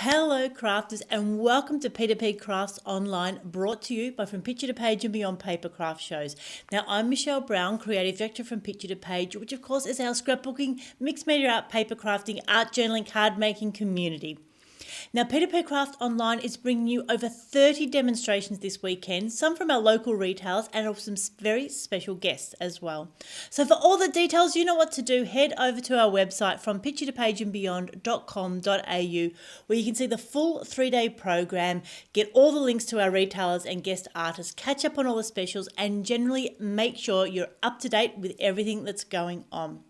Hello crafters and welcome to P2PCrafts Online, brought to you by From Picture to Page and Beyond Papercraft shows. Now I'm Michelle Brown, Creative Director from Picture to Page, which of course is our scrapbooking, mixed media art, paper crafting, art journaling, card making community. Now, P2PCrafts Online is bringing you over 30 demonstrations this weekend, some from our local retailers and some very special guests as well. So for all the details, you know what to do. Head over to our website from picturetopageandbeyond.com.au, where you can see the full 3-day program, get all the links to our retailers and guest artists, catch up on all the specials, and generally make sure you're up to date with everything that's going on.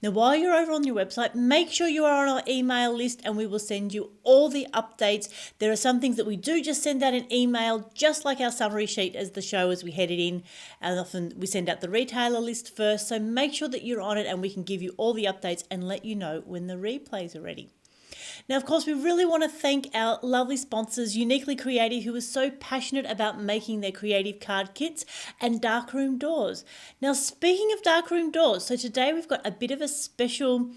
Now, while you're over on your website, make sure you are on our email list and we will send you all the updates. There are some things that we do just send out an email, just like our summary sheet as the show as we head it in. And often we send out the retailer list first. So make sure that you're on it and we can give you all the updates and let you know when the replays are ready. Now, of course, we really want to thank our lovely sponsors, Uniquely Creative, who is so passionate about making their creative card kits, and Darkroom Doors. Now, speaking of Darkroom Doors, so today we've got a bit of a special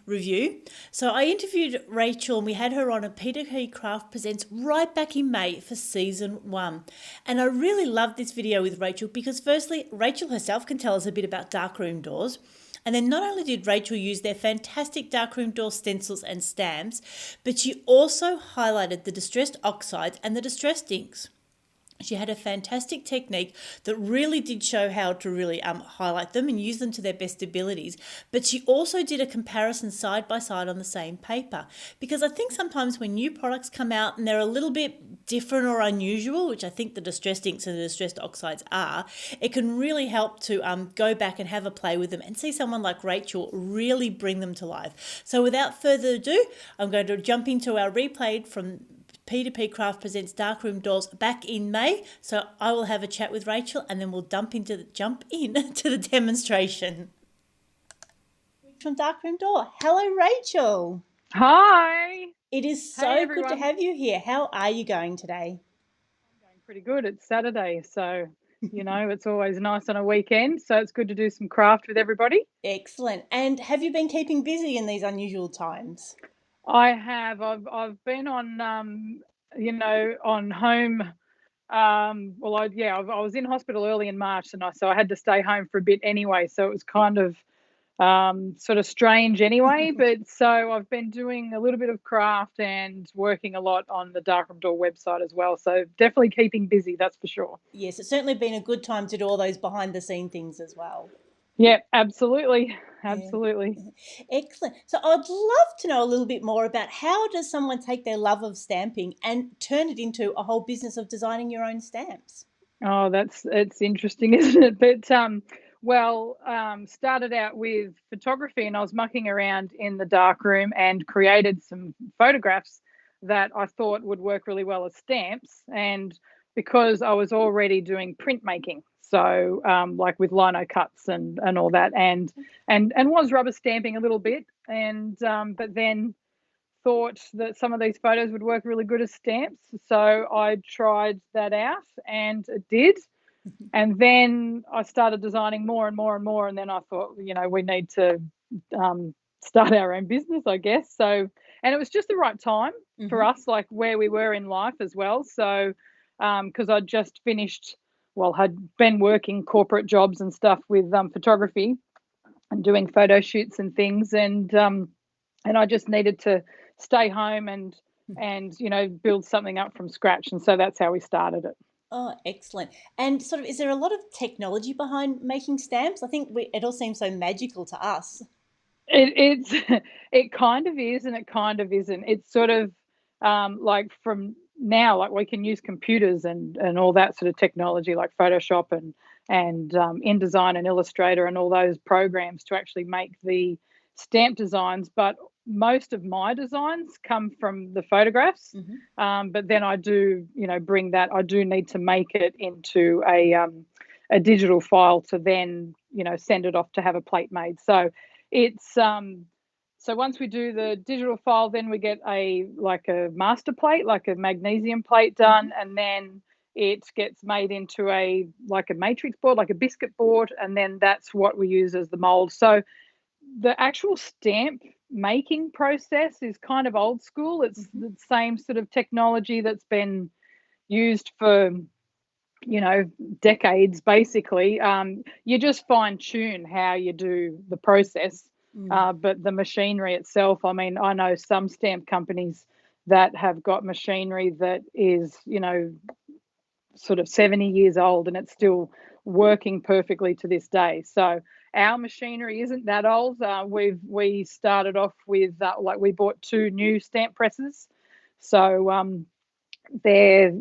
review. So I interviewed Rachel and we had her on a P2PCrafts Presents right back in May for season 1. And I really loved this video with Rachel because firstly, Rachel herself can tell us a bit about Darkroom Doors. And then not only did Rachel use their fantastic Darkroom Door stencils and stamps, but she also highlighted the Distressed Oxides and the Distressed inks. She had a fantastic technique that really did show how to really highlight them and use them to their best abilities. But she also did a comparison side by side on the same paper. Because I think sometimes when new products come out and they're a little bit different or unusual, which I think the Distressed inks and the Distressed Oxides are, it can really help to go back and have a play with them and see someone like Rachel really bring them to life. So without further ado, I'm going to jump into our replay from P2PCrafts Presents Darkroom Doors back in May. So I will have a chat with Rachel and then we'll jump in to the demonstration. From Darkroom Door. Hello, Rachel. Hi. It is so good to have you here. How are you going today? I'm going pretty good. It's Saturday, so it's always nice on a weekend. So it's good to do some craft with everybody. Excellent. And have you been keeping busy in these unusual times? I have. I've been on on home. I was in hospital early in March, so I had to stay home for a bit anyway. So it was kind of sort of strange anyway. But so I've been doing a little bit of craft and working a lot on the Darkroom Door website as well. So definitely keeping busy, that's for sure. Yes, it's certainly been a good time to do all those behind the scene things as well. Yeah, absolutely. Absolutely. Yeah. Excellent. So I'd love to know a little bit more about how does someone take their love of stamping and turn it into a whole business of designing your own stamps? Oh, it's interesting, isn't it? But started out with photography, and I was mucking around in the darkroom and created some photographs that I thought would work really well as stamps. And because I was already doing printmaking, so like with lino cuts and all that, and was rubber stamping a little bit, and but then thought that some of these photos would work really good as stamps. So I tried that out and it did. And then I started designing more and more and more. And then I thought, we need to start our own business, I guess. So, and it was just the right time for us, like where we were in life as well. So, because I'd just finished, had been working corporate jobs and stuff with photography and doing photo shoots and things. And I just needed to stay home and build something up from scratch, and so that's how we started it. Oh, excellent. And sort of, is there a lot of technology behind making stamps? I think it all seems so magical to us. It kind of is and it kind of isn't. It's sort of like from now, like we can use computers and all that sort of technology like Photoshop and InDesign and Illustrator and all those programs to actually make the stamp designs, but most of my designs come from the photographs. But then I do, bring that. I do need to make it into a digital file to then, send it off to have a plate made. So it's so once we do the digital file, then we get a master plate, like a magnesium plate done, and then it gets made into a matrix board, like a biscuit board, and then that's what we use as the mold. So the actual stamp making process is kind of old school. It's the same sort of technology that's been used for, you know, decades, basically. You just fine tune how you do the process. But the machinery itself, I mean, I know some stamp companies that have got machinery that is, you know, sort of 70 years old and it's still working perfectly to this day. So our machinery isn't that old. We started off with like we bought 2 new stamp presses. So they're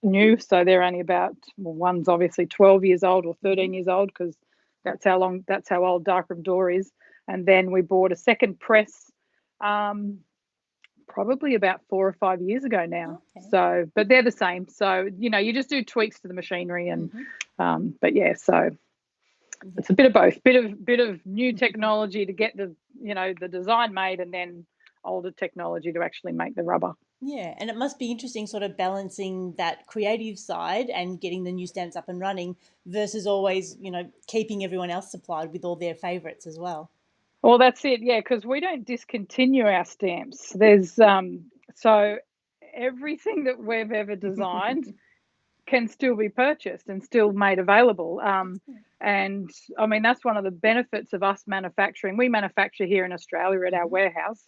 new. So they're only about, well, one's obviously 12 years old or 13 years old, because that's how old Darkroom Door is. And then we bought a second press probably about 4 or 5 years ago now. Okay. So, but they're the same. So, you know, you just do tweaks to the machinery and but yeah, so it's a bit of both, bit of new technology to get the, you know, the design made, and then older technology to actually make the rubber. Yeah, and it must be interesting sort of balancing that creative side and getting the new stamps up and running versus always, you know, keeping everyone else supplied with all their favourites as well. Well, that's it, yeah, because we don't discontinue our stamps. There's so everything that we've ever designed can still be purchased and still made available. And I mean, that's one of the benefits of us manufacturing. We manufacture here in Australia at our warehouse,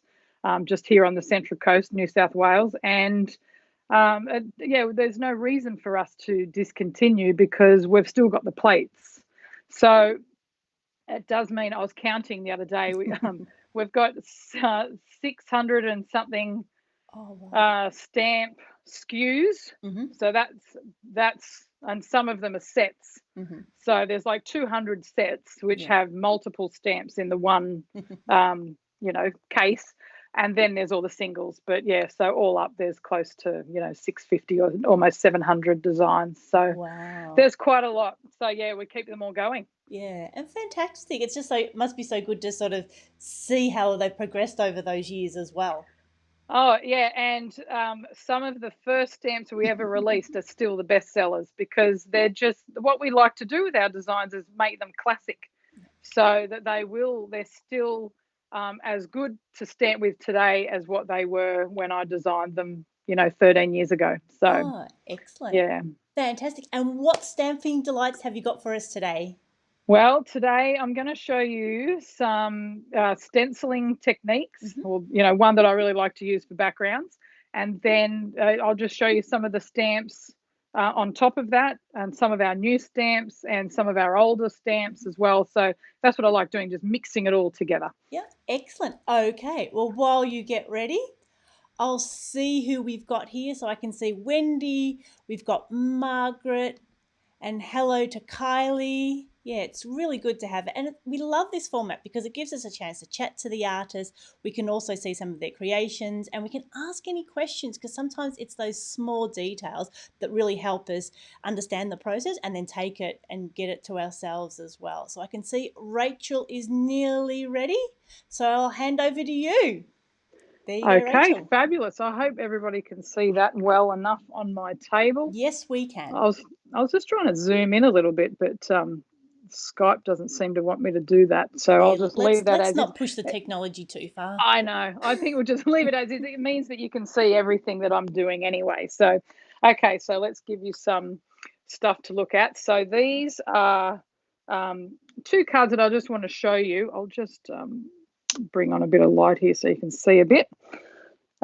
just here on the Central Coast, New South Wales. And yeah, there's no reason for us to discontinue because we've still got the plates. So it does mean, I was counting the other day, we've got 600 and something stamp SKUs. So that's and some of them are sets. So there's like 200 sets which have multiple stamps in the one you know, case, and then there's all the singles. But yeah, so all up there's close to, you know, 650 or almost 700 designs. So there's quite a lot. So yeah, we keep them all going. Yeah, and fantastic. It's just so, it must be so good to sort of see how they've progressed over those years as well. Oh, yeah, and some of the first stamps we ever released are still the best sellers, because they're just, what we like to do with our designs is make them classic, so that they're still as good to stamp with today as what they were when I designed them, you know, 13 years ago. So, excellent. yeah. Fantastic. And what stamping delights have you got for us today? Well, today I'm going to show you some stenciling techniques, or, you know, one that I really like to use for backgrounds. And then I'll just show you some of the stamps on top of that, and some of our new stamps and some of our older stamps as well. So that's what I like doing, just mixing it all together. Yeah, excellent. Okay, well, while you get ready, I'll see who we've got here. So I can see Wendy, we've got Margaret, and hello to Kylie. Yeah, it's really good to have it. And we love this format because it gives us a chance to chat to the artists. We can also see some of their creations, and we can ask any questions, because sometimes it's those small details that really help us understand the process and then take it and get it to ourselves as well. So I can see Rachel is nearly ready. So I'll hand over to you. There you go, Rachel. Fabulous. I hope everybody can see that well enough on my table. Yes, we can. I was just trying to zoom in a little bit, but Skype doesn't seem to want me to do that. So I'll just leave that as is. Let's not push the technology too far. I know. I think we'll just leave it as is. It means that you can see everything that I'm doing anyway. So, okay, so let's give you some stuff to look at. So these are 2 cards that I just want to show you. I'll just bring on a bit of light here so you can see a bit.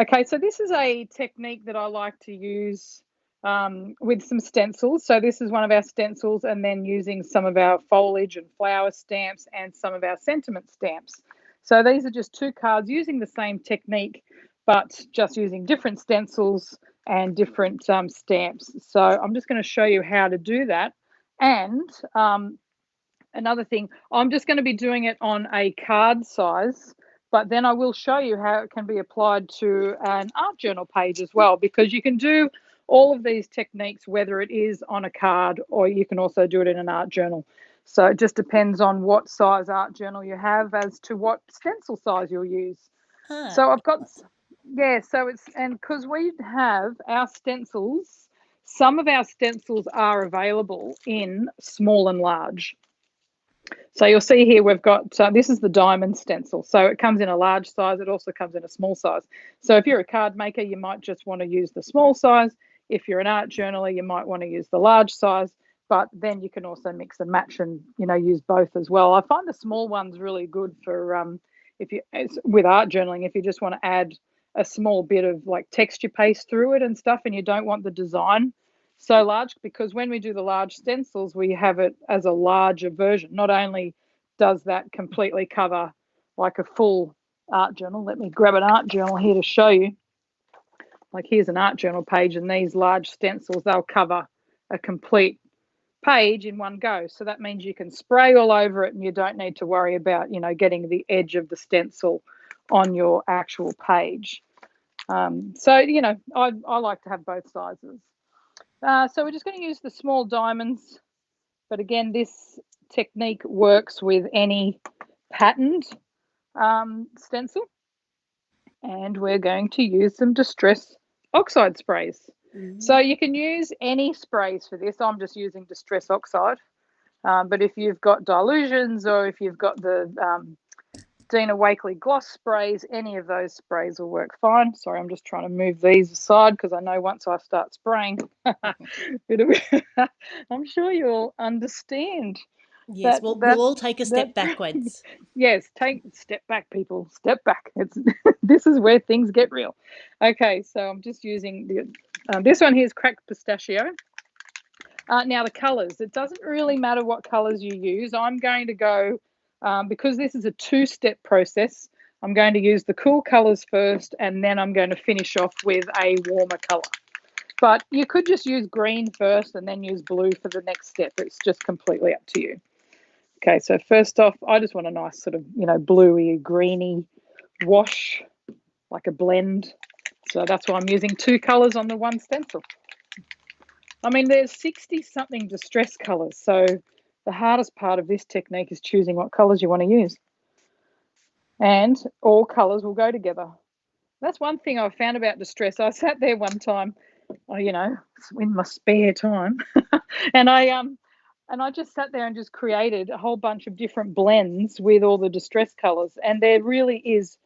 Okay, so this is a technique that I like to use with some stencils. So this is one of our stencils, and then using some of our foliage and flower stamps and some of our sentiment stamps. So these are just 2 cards using the same technique, but just using different stencils and different stamps. So I'm just going to show you how to do that. And another thing, I'm just going to be doing it on a card size, but then I will show you how it can be applied to an art journal page as well, because you can do all of these techniques whether it is on a card, or you can also do it in an art journal. So it just depends on what size art journal you have as to what stencil size you'll use. So I've got, yeah, so it's, and because we have our stencils, some of our stencils are available in small and large. So you'll see here we've got, this is the diamond stencil. So it comes in a large size. It also comes in a small size. So if you're a card maker, you might just want to use the small size. If you're an art journaler, you might want to use the large size. But then you can also mix and match and, use both as well. I find the small ones really good for with art journaling, if you just want to add a small bit of like texture paste through it and stuff, and you don't want the design so large, because when we do the large stencils, we have it as a larger version. Not only does that completely cover like a full art journal. Let me grab an art journal here to show you. Like here's an art journal page, and these large stencils, they'll cover a complete page in one go. So that means you can spray all over it and you don't need to worry about, getting the edge of the stencil on your actual page. So, I like to have both sizes. So we're just going to use the small diamonds. But again, this technique works with any patterned stencil. And we're going to use some Distressed Oxide sprays. So you can use any sprays for this. I'm just using Distressed Oxide. But if you've got Dilutions, or if you've got the Dina Wakley gloss sprays, any of those sprays will work fine. Sorry, I'm just trying to move these aside because I know once I start spraying, I'm sure you'll understand. Yes, we'll all take a step backwards. Yes, step back, people. Step back. It's this is where things get real. Okay, so I'm just using this one here is cracked pistachio. Now the colours. It doesn't really matter what colours you use. I'm going to go because this is a two-step process. I'm going to use the cool colours first, and then I'm going to finish off with a warmer colour. But you could just use green first and then use blue for the next step. It's just completely up to you. Okay, so first off, I just want a nice sort of, bluey, greeny wash, like a blend. So that's why I'm using two colours on the one stencil. I mean, there's 60-something distress colours, so the hardest part of this technique is choosing what colours you want to use. And all colours will go together. That's one thing I found about distress. I sat there one time, in my spare time, and I just sat there and just created a whole bunch of different blends with all the distress colours. And there really is,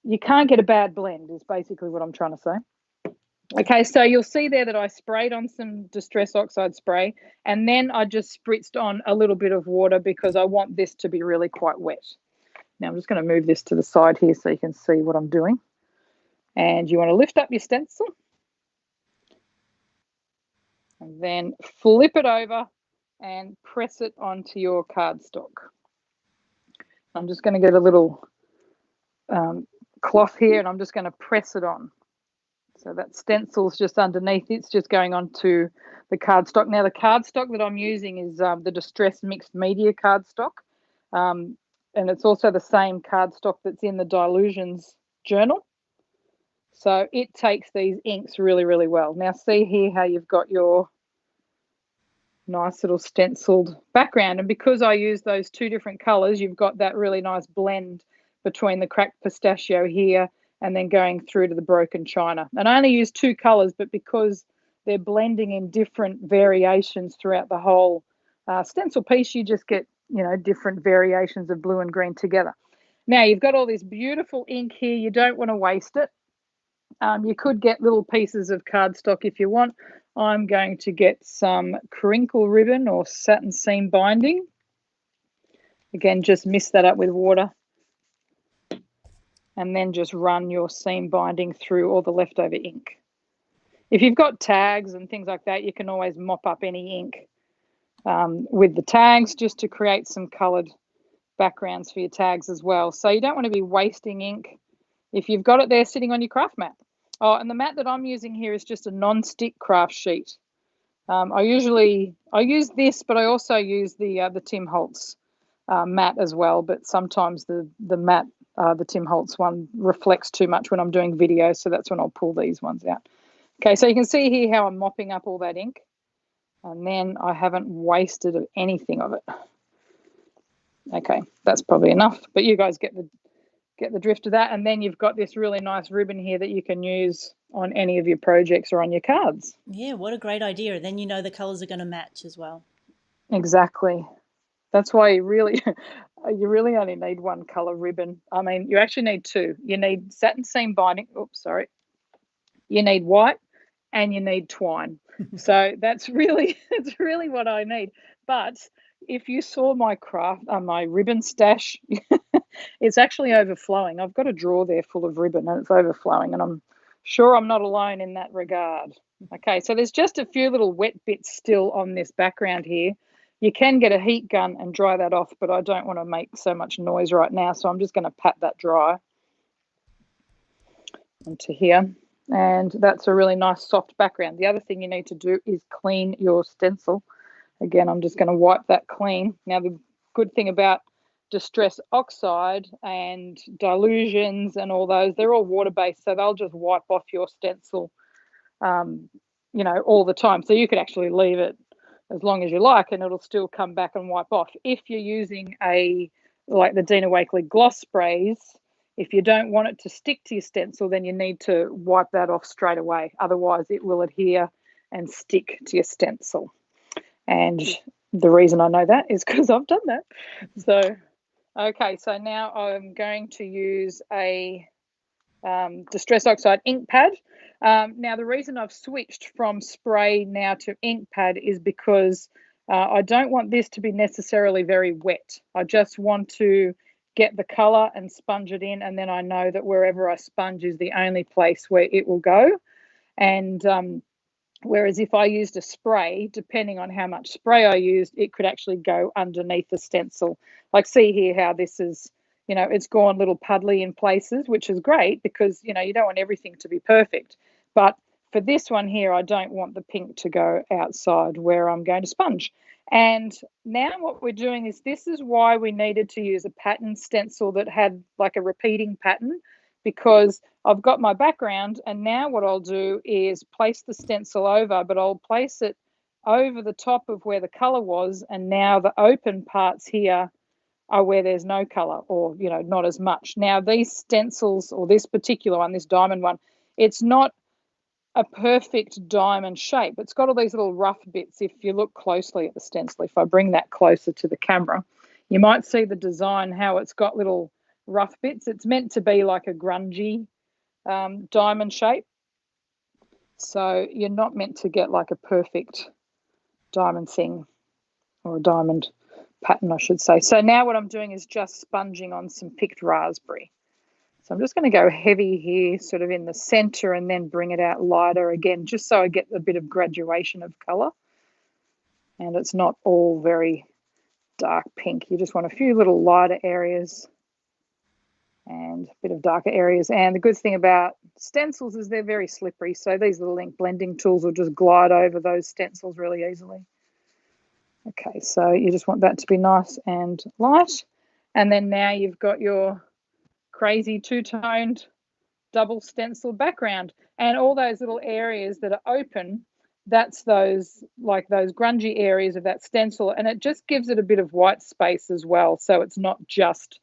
you can't get a bad blend is basically what I'm trying to say. Okay, so you'll see there that I sprayed on some Distressed Oxide spray, and then I just spritzed on a little bit of water because I want this to be really quite wet. Now I'm just going to move this to the side here so you can see what I'm doing. And you want to lift up your stencil and then flip it over and press it onto your cardstock. I'm just going to get a little cloth here, and I'm just going to press it on. So that stencil's just underneath. It's just going onto the cardstock. Now the cardstock that I'm using is the Distressed Mixed Media cardstock. And it's also the same cardstock that's in the Dilutions journal. So it takes these inks really, really well. Now see here how you've got your nice little stenciled background. And because I use those two different colours, you've got that really nice blend between the cracked pistachio here and then going through to the broken china. And I only use two colours, but because they're blending in different variations throughout the whole stencil piece, you just get, different variations of blue and green together. Now you've got all this beautiful ink here. You don't want to waste it. You could get little pieces of cardstock if you want. I'm going to get some crinkle ribbon or satin seam binding. Again, just mix that up with water. And then just run your seam binding through all the leftover ink. If you've got tags and things like that, you can always mop up any ink with the tags just to create some coloured backgrounds for your tags as well. So you don't want to be wasting ink if you've got it there sitting on your craft mat. Oh, and the mat that I'm using here is just a non-stick craft sheet. I use this, but I also use the Tim Holtz mat as well. But sometimes the mat, the Tim Holtz one, reflects too much when I'm doing video, so that's when I'll pull these ones out. Okay, so you can see here how I'm mopping up all that ink, and then I haven't wasted anything of it. Okay, that's probably enough, but you guys get the drift of that. And then you've got this really nice ribbon here that you can use on any of your projects or on your cards. Yeah, what a great idea. Then the colours are going to match as well. Exactly. That's why you really you really only need one color ribbon. I mean, you actually need two. You need satin seam binding. Oops, sorry. You need white and you need twine. So that's really that's really what I need. But if you saw my craft, my ribbon stash, it's actually overflowing. I've got a drawer there full of ribbon and it's overflowing, and I'm sure I'm not alone in that regard. Okay, so there's just a few little wet bits still on this background here. You can get a heat gun and dry that off, but I don't want to make so much noise right now, so I'm just going to pat that dry onto here. And that's a really nice soft background. The other thing you need to do is clean your stencil. Again, I'm just going to wipe that clean. Now, the good thing about Distressed Oxide and Dilutions and all those, they're all water-based, so they'll just wipe off your stencil, you know, all the time. So you could actually leave it as long as you like and it'll still come back and wipe off. If you're using like the Dina Wakley gloss sprays, if you don't want it to stick to your stencil, then you need to wipe that off straight away. Otherwise, it will adhere and stick to your stencil. And the reason I know that is because I've done that. So, okay, so now I'm going to use a Distressed Oxide ink pad. Now, the reason I've switched from spray now to ink pad is because I don't want this to be necessarily very wet. I just want to get the colour and sponge it in, and then I know that wherever I sponge is the only place where it will go. And whereas if I used a spray, depending on how much spray I used, it could actually go underneath the stencil. Like, see here how this is, you know, it's gone little puddly in places, which is great because, you know, you don't want everything to be perfect. But for this one here, I don't want the pink to go outside where I'm going to sponge. And now what we're doing is, this is why we needed to use a pattern stencil that had like a repeating pattern, because I've got my background, and now what I'll do is place the stencil over, but I'll place it over the top of where the colour was, and now the open parts here are where there's no colour, or, you know, not as much. Now, these stencils, or this particular one, this diamond one, it's not a perfect diamond shape. It's got all these little rough bits. If you look closely at the stencil, if I bring that closer to the camera, you might see the design, how it's got little rough bits. It's meant to be like a grungy diamond shape. So you're not meant to get like a perfect diamond thing, or a diamond pattern, I should say. So now what I'm doing is just sponging on some picked raspberry. So I'm just going to go heavy here, sort of in the center, and then bring it out lighter again, just so I get a bit of graduation of color. And it's not all very dark pink. You just want a few little lighter areas and a bit of darker areas. And the good thing about stencils is they're very slippery. So these little ink blending tools will just glide over those stencils really easily. Okay, so you just want that to be nice and light. And then now you've got your crazy two-toned double stencil background, and all those little areas that are open, that's those, like those grungy areas of that stencil, and it just gives it a bit of white space as well, so it's not just,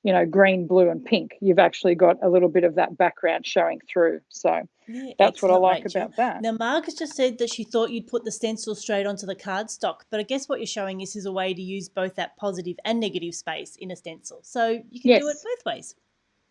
you know, green, blue and pink. You've actually got a little bit of that background showing through. So yeah, that's what I like Rachel. about that. Now, Margaret just said that she thought you'd put the stencil straight onto the cardstock, but I guess what you're showing us is a way to use both that positive and negative space in a stencil. So you can do it both ways.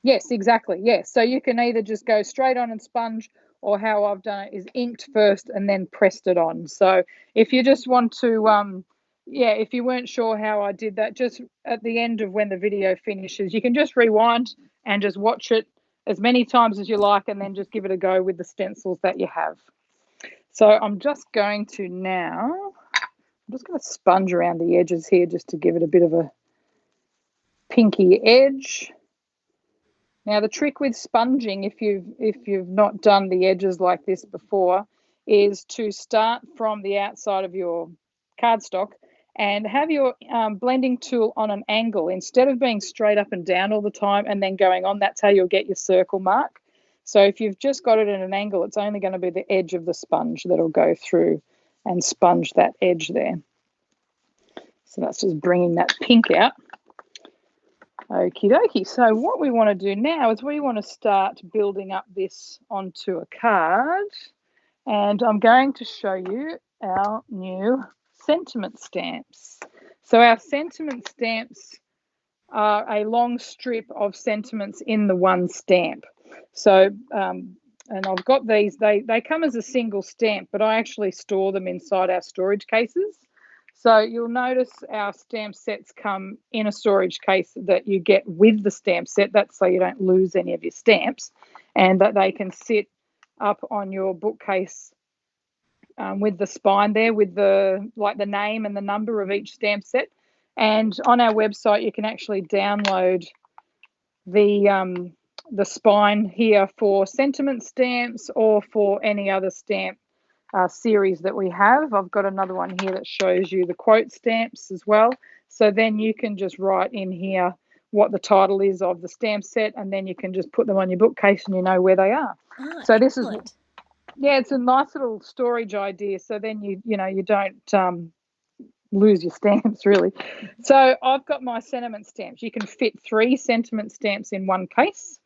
Yes, exactly. Yes. So you can either just go straight on and sponge, or how I've done it is inked first and then pressed it on. So if you just want to, if you weren't sure how I did that, just at the end of when the video finishes, you can just rewind and just watch it as many times as you like, and then just give it a go with the stencils that you have. So I'm just going to sponge around the edges here just to give it a bit of a pinky edge. Now, the trick with sponging, if you've not done the edges like this before, is to start from the outside of your cardstock and have your blending tool on an angle. Instead of being straight up and down all the time and then going on, that's how you'll get your circle mark. So if you've just got it at an angle, it's only going to be the edge of the sponge that'll go through and sponge that edge there. So that's just bringing that pink out. Okie dokie. So what we want to do now is we want to start building up this onto a card, and I'm going to show you our new sentiment stamps. So our sentiment stamps are a long strip of sentiments in the one stamp. So, and I've got these, they come as a single stamp, but I actually store them inside our storage cases. So you'll notice our stamp sets come in a storage case that you get with the stamp set. That's so you don't lose any of your stamps, and that they can sit up on your bookcase with the spine there, with the name and the number of each stamp set. And on our website, you can actually download the spine here for sentiment stamps or for any other stamp series that we have. I've got another one here that shows you the quote stamps as well. So then you can just write in here what the title is of the stamp set, and then you can just put them on your bookcase and you know where they are. So excellent. this is, yeah, it's a nice little storage idea. So then you don't lose your stamps really. So I've got my sentiment stamps. You can fit 3 sentiment stamps in one case.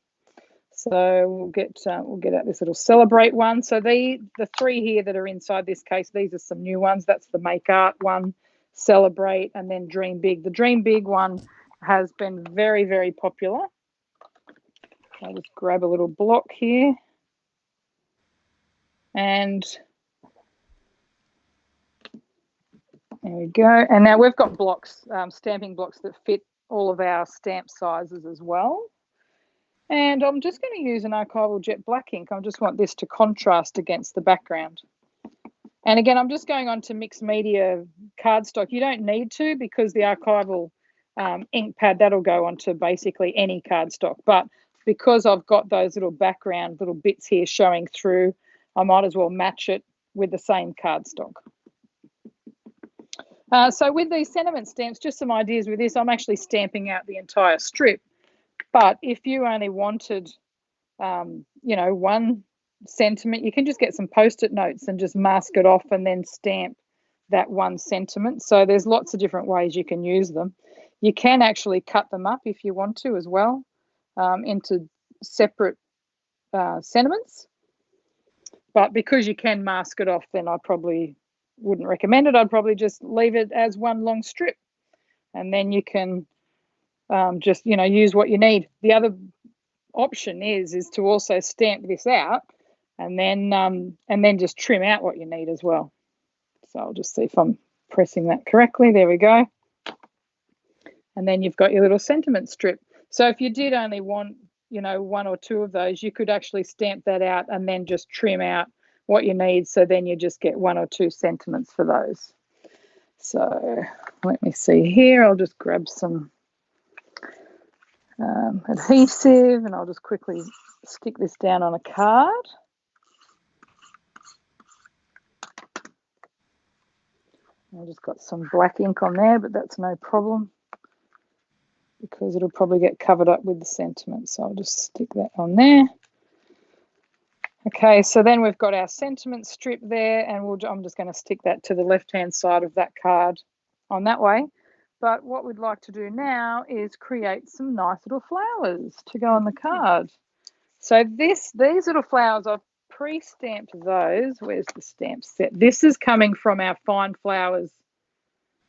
So we'll get out this little celebrate one. So the 3 here that are inside this case, these are some new ones. That's the make art one, celebrate, and then dream big. The dream big one has been very, very popular. I'll just grab a little block here. And there we go. And now we've got blocks, stamping blocks that fit all of our stamp sizes as well. And I'm just going to use an archival jet black ink. I just want this to contrast against the background. And again, I'm just going on to mixed media cardstock. You don't need to, because the archival ink pad, that'll go onto basically any cardstock. But because I've got those little background little bits here showing through, I might as well match it with the same cardstock. So with these sentiment stamps, just some ideas with this. I'm actually stamping out the entire strip. But if you only wanted, one sentiment, you can just get some Post-it notes and just mask it off and then stamp that one sentiment. So there's lots of different ways you can use them. You can actually cut them up if you want to as well, into separate sentiments. But because you can mask it off, then I probably wouldn't recommend it. I'd probably just leave it as one long strip, and then you can just use what you need. The other option is to also stamp this out and then just trim out what you need as well. So I'll just see if I'm pressing that correctly. There we go. And then you've got your little sentiment strip. So if you did only want 1 or 2 of those, you could actually stamp that out and then just trim out what you need. So then you just get 1 or 2 sentiments for those. So let me see here. I'll just grab some adhesive, and I'll just quickly stick this down on a card. I've just got some black ink on there, but that's no problem because it'll probably get covered up with the sentiment. So I'll just stick that on there. Okay, so then we've got our sentiment strip there, and I'm just going to stick that to the left-hand side of that card on that way. But what we'd like to do now is create some nice little flowers to go on the card. So these little flowers, I've pre-stamped those. Where's the stamp set? This is coming from our Fine Flowers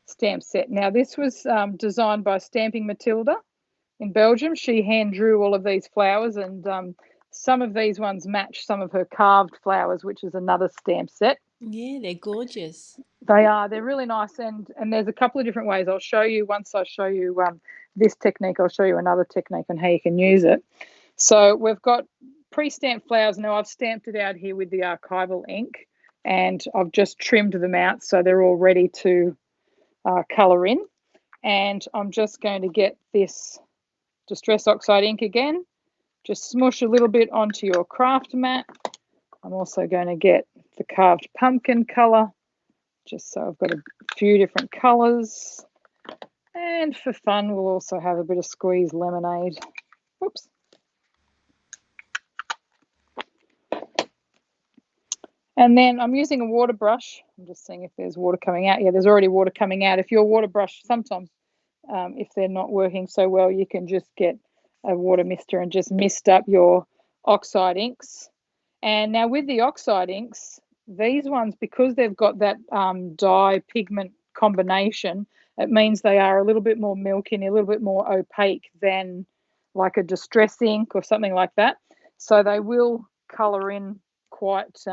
stamp set. Now, this was designed by Stamping Matilda in Belgium. She hand drew all of these flowers, and some of these ones match some of her carved flowers, which is another stamp set. Yeah, they're gorgeous. They are. They're really nice, and there's a couple of different ways. I'll show you, once I show you this technique, I'll show you another technique on how you can use it. So we've got pre-stamped flowers. Now I've stamped it out here with the archival ink, and I've just trimmed them out so they're all ready to colour in. And I'm just going to get this Distressed Oxide ink again, just smush a little bit onto your craft mat. I'm also going to get the carved pumpkin colour, just so I've got a few different colours. And for fun, we'll also have a bit of squeezed lemonade. Whoops. And then I'm using a water brush. I'm just seeing if there's water coming out. Yeah, there's already water coming out. If your water brush, sometimes if they're not working so well, you can just get a water mister and just mist up your oxide inks. And now with the oxide inks, these ones, because they've got that dye pigment combination, it means they are a little bit more milky and a little bit more opaque than like a distress ink or something like that. So they will colour in quite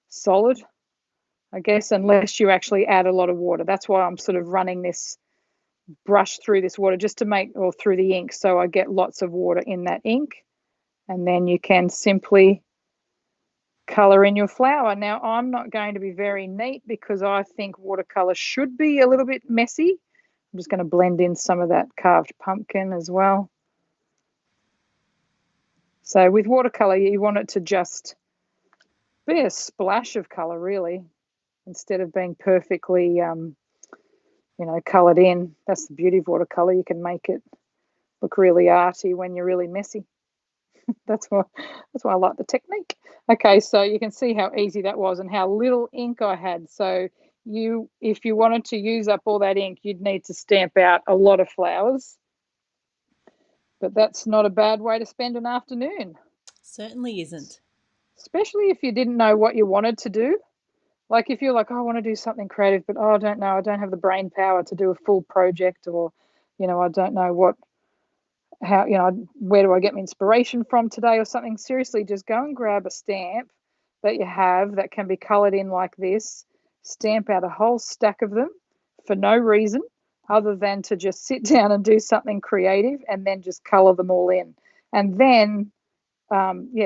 solid, I guess, unless you actually add a lot of water. That's why I'm sort of running this brush through this water just to make, or through the ink, so I get lots of water in that ink. And then you can simply colour in your flower. Now, I'm not going to be very neat because I think watercolour should be a little bit messy. I'm just going to blend in some of that carved pumpkin as well. So with watercolour, you want it to just be a splash of colour, really, instead of being perfectly, coloured in. That's the beauty of watercolour. You can make it look really arty when you're really messy. That's why I like the technique. Okay, so you can see how easy that was and how little ink I had. So if you wanted to use up all that ink, you'd need to stamp out a lot of flowers. But that's not a bad way to spend an afternoon. Certainly isn't. Especially if you didn't know what you wanted to do. Like if you're like, oh, I want to do something creative, but I don't know, I don't have the brain power to do a full project, or, I don't know where do I get my inspiration from today or something. Seriously, just go and grab a stamp that you have that can be coloured in like this, stamp out a whole stack of them for no reason other than to just sit down and do something creative, and then just colour them all in. And then,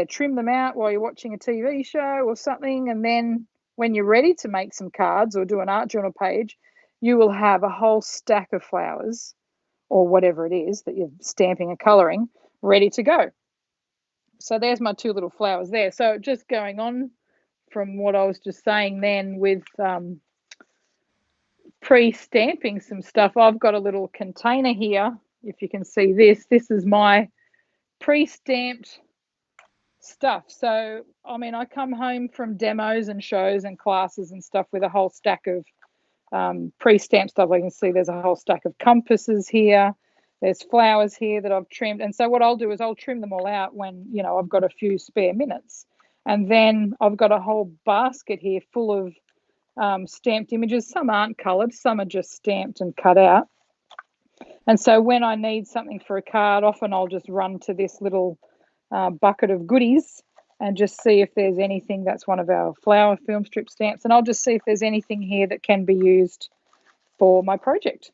trim them out while you're watching a TV show or something, and then when you're ready to make some cards or do an art journal page, you will have a whole stack of flowers or whatever it is that you're stamping and colouring ready to go. So there's my two little flowers there. So just going on from what I was just saying then with pre-stamping some stuff, I've got a little container here. If you can see this is my pre-stamped stuff. So, I come home from demos and shows and classes and stuff with a whole stack of pre-stamped stuff. I can see there's a whole stack of compasses here. There's flowers here that I've trimmed. And so what I'll do is I'll trim them all out when, I've got a few spare minutes. And then I've got a whole basket here full of stamped images. Some aren't coloured, some are just stamped and cut out. And so when I need something for a card, often I'll just run to this little bucket of goodies and just see if there's anything. That's one of our flower film strip stamps, and I'll just see if there's anything here that can be used for my project.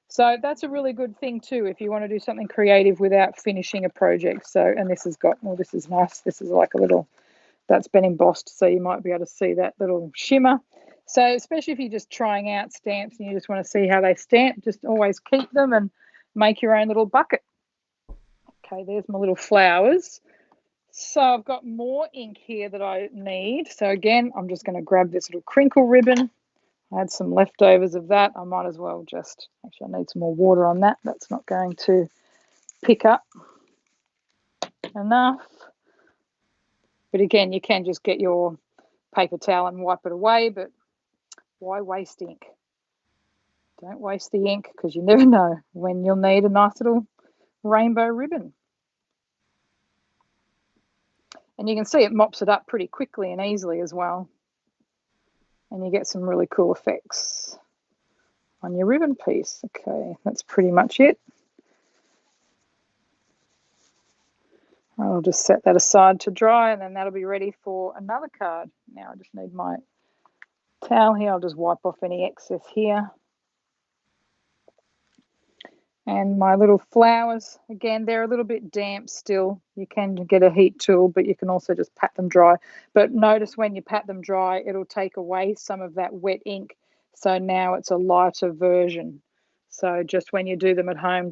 So that's a really good thing too if you want to do something creative without finishing a project. So, and this has got, this is nice. This is like a little, that's been embossed, so you might be able to see that little shimmer. So especially if you're just trying out stamps and you just want to see how they stamp, just always keep them and make your own little bucket. Okay, there's my little flowers. So I've got more ink here that I need. So again, I'm just going to grab this little crinkle ribbon. I had some leftovers of that. I might as well just, actually I need some more water on that. That's not going to pick up enough. But again, you can just get your paper towel and wipe it away, but why waste ink? Don't waste the ink, because you never know when you'll need a nice little rainbow ribbon. And you can see it mops it up pretty quickly and easily as well. And you get some really cool effects on your ribbon piece. Okay, that's pretty much it. I'll just set that aside to dry, and then that'll be ready for another card. Now I just need my towel here. I'll just wipe off any excess here. And my little flowers, again, they're a little bit damp still. You can get a heat tool, but you can also just pat them dry. But notice when you pat them dry, it'll take away some of that wet ink. So now it's a lighter version. So just when you do them at home,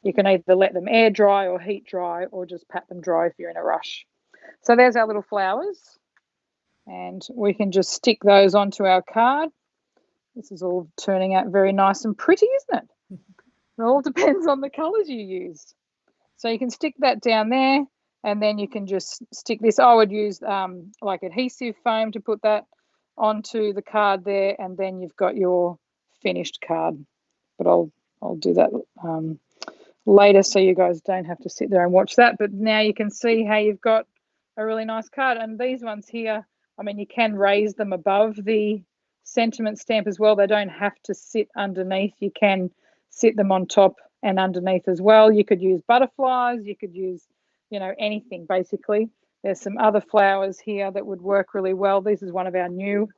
you can either let them air dry or heat dry, or just pat them dry if you're in a rush. So there's our little flowers. And we can just stick those onto our card. This is all turning out very nice and pretty, isn't it? It all depends on the colours you use. So you can stick that down there, and then you can just stick this. I would use like adhesive foam to put that onto the card there, and then you've got your finished card. But I'll do that later, so you guys don't have to sit there and watch that. But now you can see how you've got a really nice card. And these ones here, you can raise them above the sentiment stamp as well. They don't have to sit underneath. You can sit them on top and underneath as well. You could use butterflies. You could use, you know, anything basically. There's some other flowers here that would work really well. This is one of our new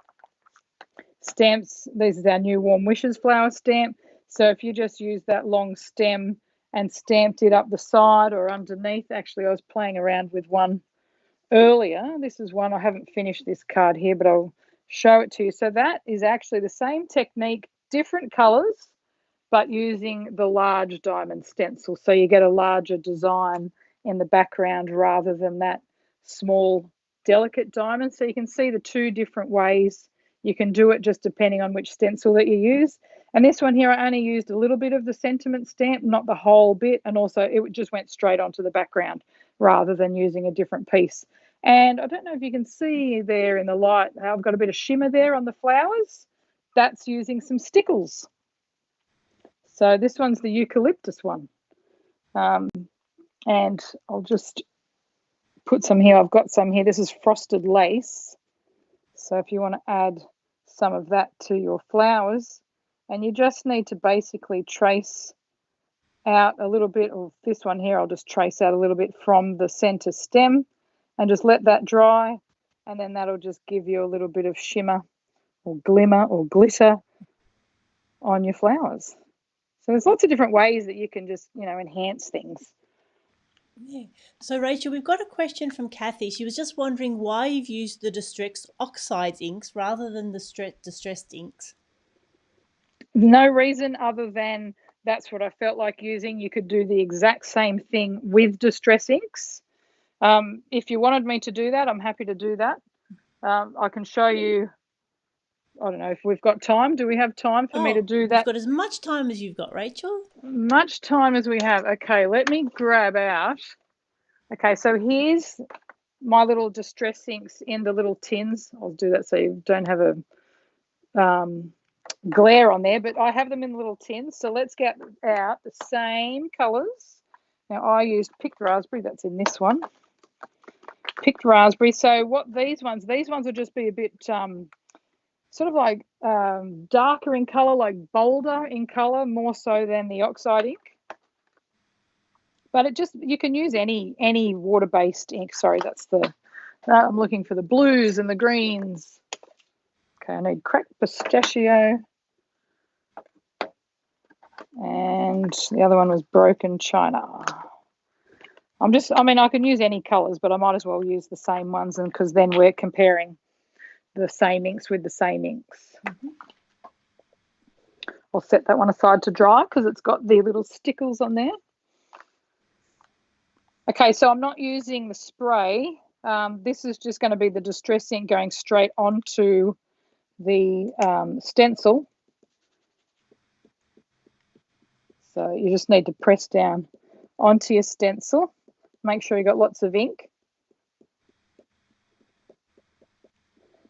stamps. This is our new Warm Wishes flower stamp. So if you just use that long stem and stamped it up the side or underneath, actually I was playing around with one earlier. This is one, I haven't finished this card here, but I'll show it to you. So that is actually the same technique, different colors, but using the large diamond stencil. So you get a larger design in the background rather than that small, delicate diamond. So you can see the two different ways you can do it just depending on which stencil that you use. And this one here, I only used a little bit of the sentiment stamp, not the whole bit. And also it just went straight onto the background rather than using a different piece. And I don't know if you can see there in the light, I've got a bit of shimmer there on the flowers. That's using some stickles. So this one's the eucalyptus one. And I'll just put some here. I've got some here. This is frosted lace. So if you want to add some of that to your flowers, and you just need to basically trace out a little bit of this one here. I'll just trace out a little bit from the center stem and just let that dry. And then that'll just give you a little bit of shimmer or glimmer or glitter on your flowers. So there's lots of different ways that you can just, you know, enhance things. Yeah. So Rachel, we've got a question from Kathy. She was just wondering why you've used the Distressed Oxides inks rather than the Distressed inks. No reason other than that's what I felt like using. You could do the exact same thing with Distress inks. If you wanted me to do that, I'm happy to do that. I can show you, I don't know if we've got time. Do we have time for me to do that? We've got as much time as you've got, Rachel. Much time as we have. Okay, let me grab out. Okay, so here's my little Distress inks in the little tins. I'll do that so you don't have a glare on there, but I have them in little tins. So let's get out the same colors. Now I used picked raspberry. That's in this one. Picked raspberry. So what these ones will just be a bit sort of like darker in color, like bolder in color, more so than the oxide ink. But it just, you can use any water-based ink. Sorry, that's the, I'm looking for the blues and the greens. Okay, I need cracked pistachio. And the other one was broken china. I can use any colors, but I might as well use the same ones, and because then we're comparing the same inks with the same inks. Mm-hmm. I'll set that one aside to dry because it's got the little stickles on there. Okay, so I'm not using the spray. This is just going to be the Distress ink going straight onto the stencil. So you just need to press down onto your stencil. Make sure you've got lots of ink.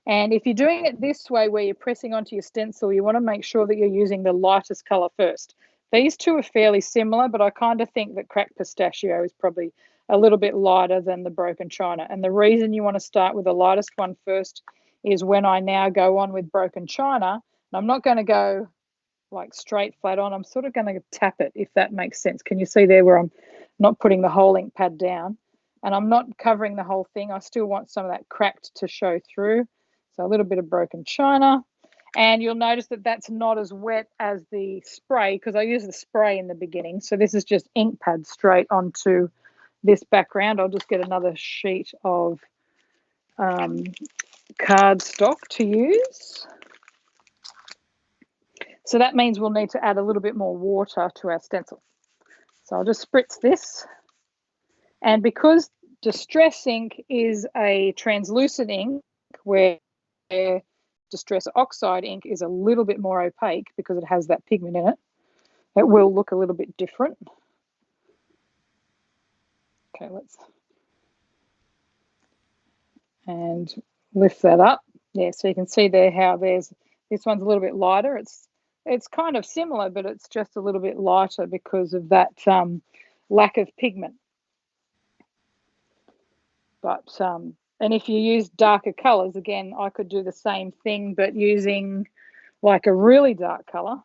And if you're doing it this way where you're pressing onto your stencil, you want to make sure that you're using the lightest colour first. These two are fairly similar, but I kind of think that cracked pistachio is probably a little bit lighter than the broken china. And the reason you want to start with the lightest one first is when I now go on with broken china, and I'm not going to go like straight flat on, I'm sort of going to tap it, if that makes sense. Can you see there where I'm not putting the whole ink pad down? And I'm not covering the whole thing. I still want some of that cracked to show through. So a little bit of broken china. And you'll notice that that's not as wet as the spray because I use the spray in the beginning. So this is just ink pad straight onto this background. I'll just get another sheet of cardstock to use. So that means we'll need to add a little bit more water to our stencil. So I'll just spritz this. And because Distress ink is a translucent ink where Distressed Oxide ink is a little bit more opaque because it has that pigment in it, it will look a little bit different. Okay, and lift that up. Yeah, so you can see there how this one's a little bit lighter. It's kind of similar, but it's just a little bit lighter because of that lack of pigment. But And if you use darker colours, again, I could do the same thing, but using like a really dark colour.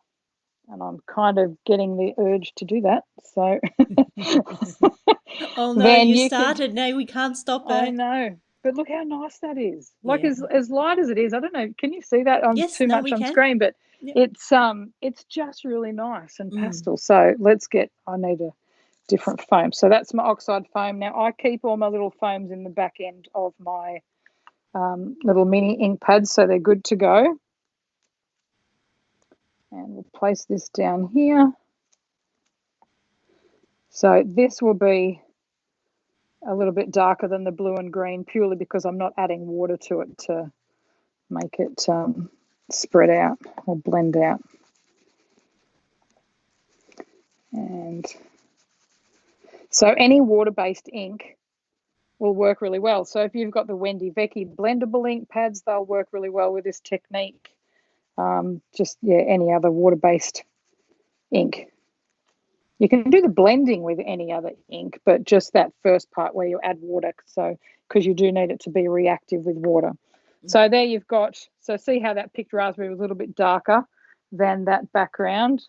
And I'm kind of getting the urge to do that. So Oh no, then you you could, started. No, we can't stop I her. know, but look how nice that is. Like Yeah. as light as it is, I don't know, can you see that? I'm Yes, too no, much we on can. screen, but Yep. it's just really nice and pastel. So let's get, I need a different foam. So that's my oxide foam. Now I keep all my little foams in the back end of my little mini ink pads, so they're good to go. And we'll place this down here. So this will be a little bit darker than the blue and green purely because I'm not adding water to it to make it spread out or blend out. And so any water-based ink will work really well. So if you've got the Wendy Vecchi blendable ink pads, they'll work really well with this technique. Any other water-based ink. You can do the blending with any other ink, but just that first part where you add water, so because you do need it to be reactive with water. So there you've got, so see how that picked raspberry was a little bit darker than that background.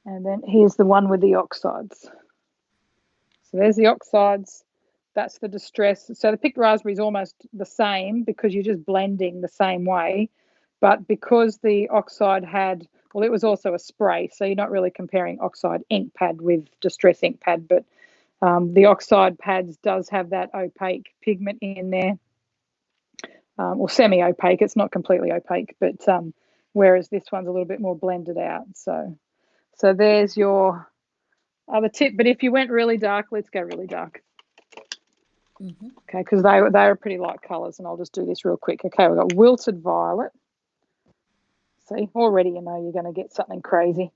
And then here's the one with the oxides. So there's the oxides. That's the distress. So the picked raspberry is almost the same because you're just blending the same way. But because the oxide had, well, it was also a spray, so you're not really comparing oxide ink pad with distress ink pad, but the oxide pads does have that opaque pigment in there, or semi-opaque. It's not completely opaque, but whereas this one's a little bit more blended out. So there's your other tip. But if you went really dark, let's go really dark. Okay, because they are pretty light colours, and I'll just do this real quick. Okay, we've got wilted violet. See, already you know you're going to get something crazy.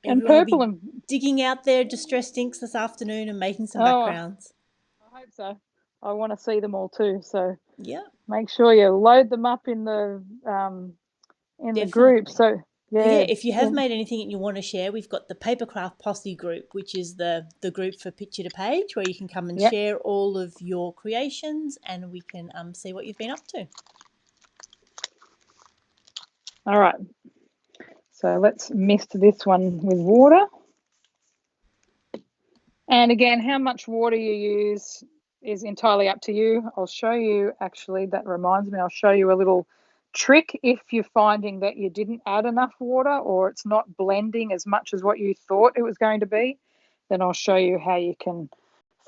And purple and digging out their distressed inks this afternoon and making some backgrounds. I hope so. I want to see them all too. So yeah, make sure you load them up in the group. So yeah, if you have made anything and you want to share, we've got the Papercraft Posse group, which is the group for picture to page, where you can come and share all of your creations, and we can see what you've been up to. All right. So let's mist this one with water. And again, how much water you use is entirely up to you. I'll show you, actually, that reminds me, I'll show you a little trick if you're finding that you didn't add enough water or it's not blending as much as what you thought it was going to be. Then I'll show you how you can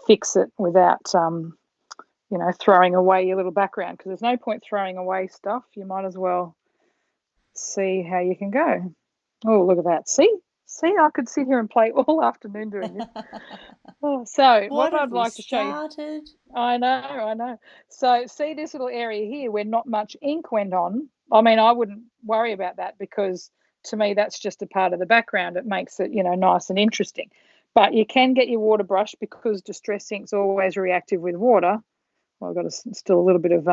fix it without, throwing away your little background, because there's no point throwing away stuff. You might as well see how you can go. Oh, look at that. See, I could sit here and play all afternoon doing this. So what I'd like to show you. I know. So see this little area here where not much ink went on. I mean, I wouldn't worry about that because to me that's just a part of the background. It makes it, nice and interesting. But you can get your water brush because distress ink's always reactive with water. Well, I've got still a little bit of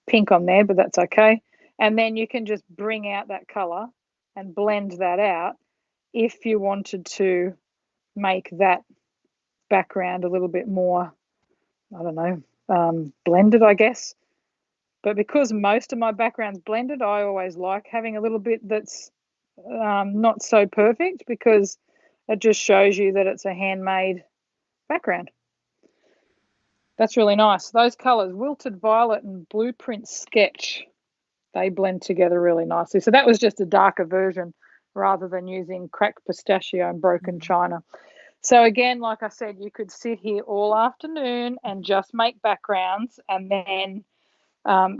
pink on there, but that's okay. And then you can just bring out that colour and blend that out if you wanted to make that background a little bit more, I don't know, blended, I guess. But because most of my background's blended, I always like having a little bit that's not so perfect, because it just shows you that it's a handmade background. That's really nice. Those colours, Wilted Violet and Blueprint Sketch, they blend together really nicely. So that was just a darker version rather than using Cracked Pistachio and Broken China. So again, like I said, you could sit here all afternoon and just make backgrounds, and then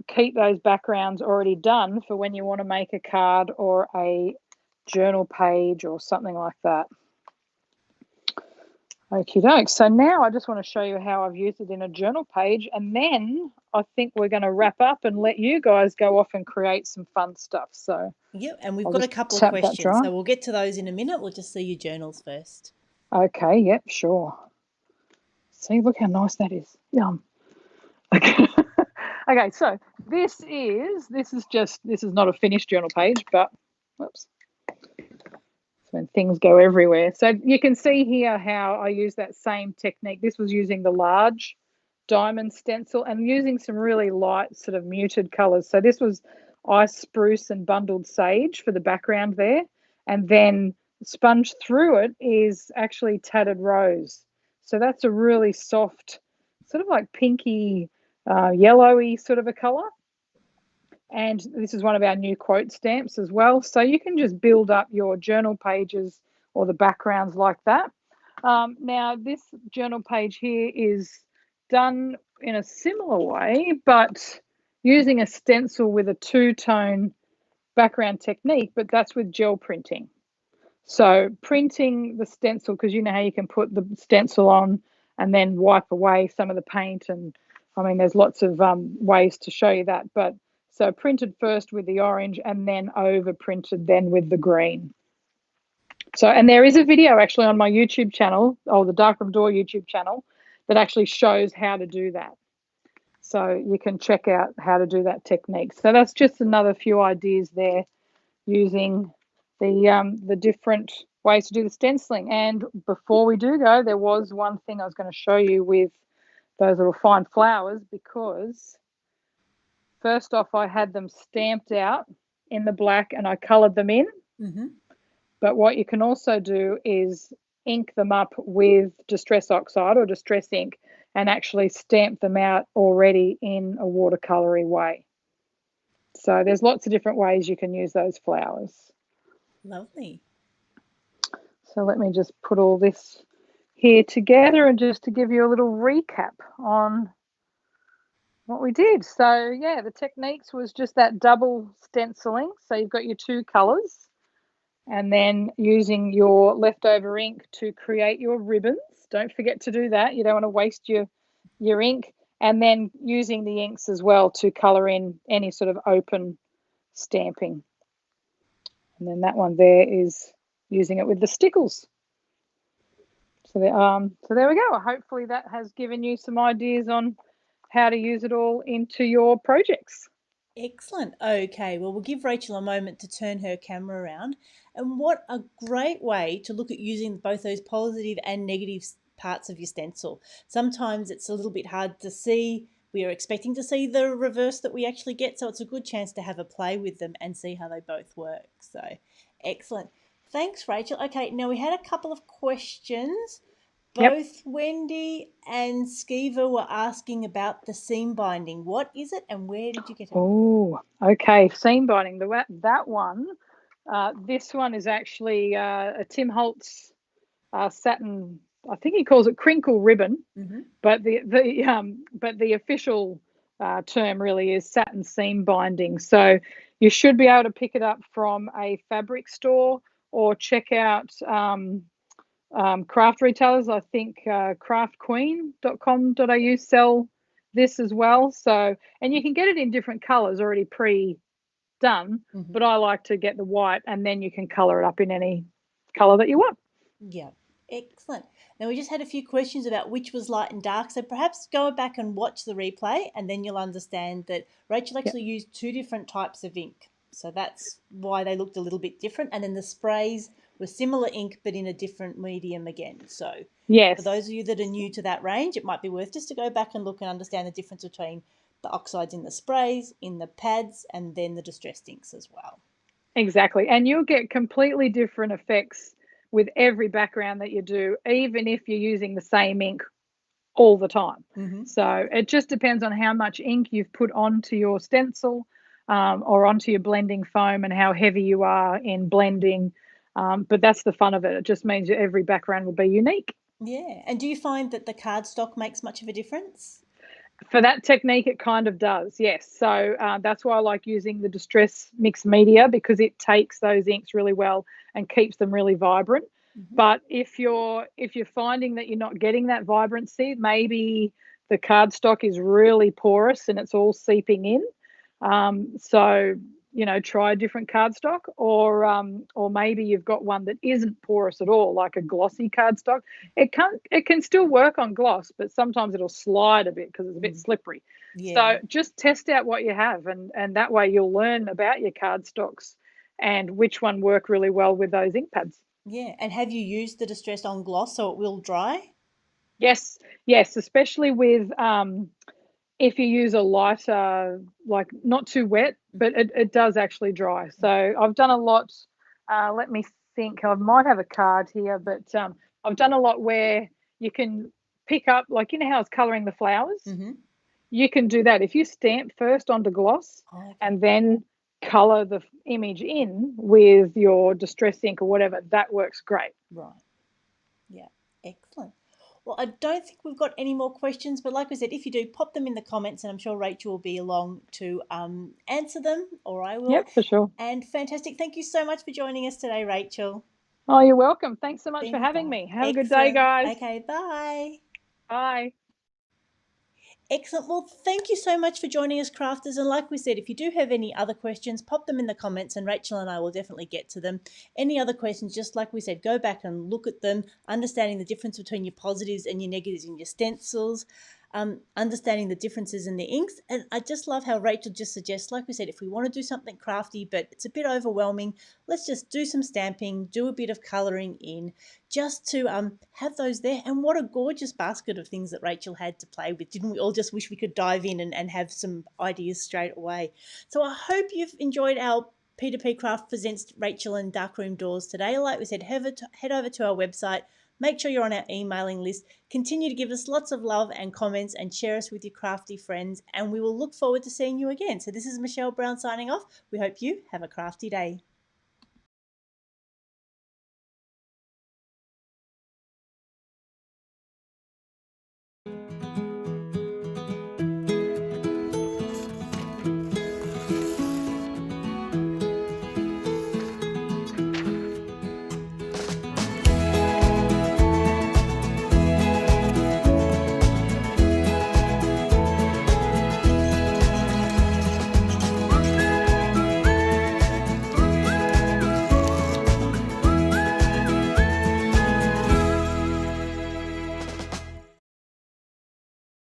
keep those backgrounds already done for when you want to make a card or a journal page or something like that. Okie doke. So now I just want to show you how I've used it in a journal page, and then I think we're going to wrap up and let you guys go off and create some fun stuff. So yep, and we've got a couple of questions, so we'll get to those in a minute. We'll just see your journals first. Okay, yep, sure. See, look how nice that is. Yum. Okay. Okay, so this is not a finished journal page, but whoops. So when things go everywhere. So you can see here how I use that same technique. This was using the large diamond stencil and using some really light sort of muted colors. So this was ice spruce and bundled sage for the background there. And then sponged through it is actually tattered rose. So that's a really soft, sort of like pinky, yellowy sort of a color. And this is one of our new quote stamps as well. So you can just build up your journal pages or the backgrounds like that. Now, this journal page here is done in a similar way, but using a stencil with a two-tone background technique, but that's with gel printing. So printing the stencil, because you know how you can put the stencil on and then wipe away some of the paint. And I mean, there's lots of ways to show you that. But so printed first with the orange and then over printed then with the green. So, and there is a video actually on my YouTube channel, or the Darkroom Door YouTube channel, that actually shows how to do that. So you can check out how to do that technique. So that's just another few ideas there using the different ways to do the stenciling. And before we do go, there was one thing I was going to show you with those little fine flowers, because first off, I had them stamped out in the black and I coloured them in. Mm-hmm. But what you can also do is ink them up with Distressed Oxide or Distress ink and actually stamp them out already in a watercolory way. So there's lots of different ways you can use those flowers. Lovely. So let me just put all this here together and just to give you a little recap on what we did. So yeah, the techniques was just that double stenciling. So you've got your two colours and then using your leftover ink to create your ribbons. Don't forget to do that. You don't want to waste your ink. And then using the inks as well to colour in any sort of open stamping. And then that one there is using it with the stickles. So there we go. Hopefully that has given you some ideas on how to use it all into your projects. Excellent. Okay, well, we'll give Rachel a moment to turn her camera around. And what a great way to look at using both those positive and negative parts of your stencil. Sometimes it's a little bit hard to see. We are expecting to see the reverse that we actually get, so it's a good chance to have a play with them and see how they both work. So, excellent. Thanks, Rachel. Okay, now we had a couple of questions. Both Wendy and Skiva were asking about the seam binding. What is it and where did you get it? Oh, okay. Seam binding. That one. This one is actually a Tim Holtz satin. I think he calls it crinkle ribbon, but the official term really is satin seam binding. So you should be able to pick it up from a fabric store or check out craft retailers. I think craftqueen.com.au sell this as well. So, and you can get it in different colors already pre-done, but I like to get the white and then you can color it up in any color that you want. Yeah, excellent. Now we just had a few questions about which was light and dark, so perhaps go back and watch the replay and then you'll understand that Rachel actually used two different types of ink. So that's why they looked a little bit different. And then the sprays were similar ink but in a different medium again. So for those of you that are new to that range, it might be worth just to go back and look and understand the difference between the oxides in the sprays, in the pads, and then the distressed inks as well. Exactly. And you'll get completely different effects with every background that you do, even if you're using the same ink all the time. So it just depends on how much ink you've put onto your stencil or onto your blending foam and how heavy you are in blending. But that's the fun of it. It just means that every background will be unique. Yeah. And do you find that the cardstock makes much of a difference? For that technique, it kind of does, yes. So that's why I like using the Distress mixed media, because it takes those inks really well and keeps them really vibrant. But if you're finding that you're not getting that vibrancy, maybe the cardstock is really porous and it's all seeping in. So try a different cardstock, or maybe you've got one that isn't porous at all, like a glossy cardstock. It can still work on gloss, but sometimes it'll slide a bit because it's a bit slippery. So just test out what you have, and that way you'll learn about your cardstocks and which one work really well with those ink pads. Yeah, and have you used the Distressed on gloss so it will dry? Yes, yes, especially with if you use a lighter, like not too wet, but it does actually dry. So I've done a lot. Let me think. I might have a card here, but I've done a lot where you can pick up, like you know how it's colouring the flowers. Mm-hmm. You can do that if you stamp first onto gloss Oh, okay. and then colour the image in with your distress ink or whatever. That works great. Right. Yeah. Excellent. Well, I don't think we've got any more questions, but like we said, if you do, pop them in the comments, and I'm sure Rachel will be along to answer them, or I will. Yep, for sure. And fantastic. Thank you so much for joining us today, Rachel. Oh, you're welcome. Thanks so much for Been having fab. me. Have a good day, Excellent. guys. Okay, bye. Bye. Excellent. Well, thank you so much for joining us, crafters. And like we said, if you do have any other questions, pop them in the comments and Rachel and I will definitely get to them. Any other questions, just like we said, go back and look at them, understanding the difference between your positives and your negatives in your stencils, understanding the differences in the inks. And I just love how Rachel just suggests, like we said, if we want to do something crafty, but it's a bit overwhelming, let's just do some stamping, do a bit of colouring in, just to have those there. And what a gorgeous basket of things that Rachel had to play with. Didn't we all just wish we could dive in and have some ideas straight away? So I hope you've enjoyed our P2PCrafts presents Rachel and Darkroom Doors today. Like we said, head over to our website. Make sure you're on our emailing list. Continue to give us lots of love and comments and share us with your crafty friends. And we will look forward to seeing you again. So this is Michelle Brown signing off. We hope you have a crafty day.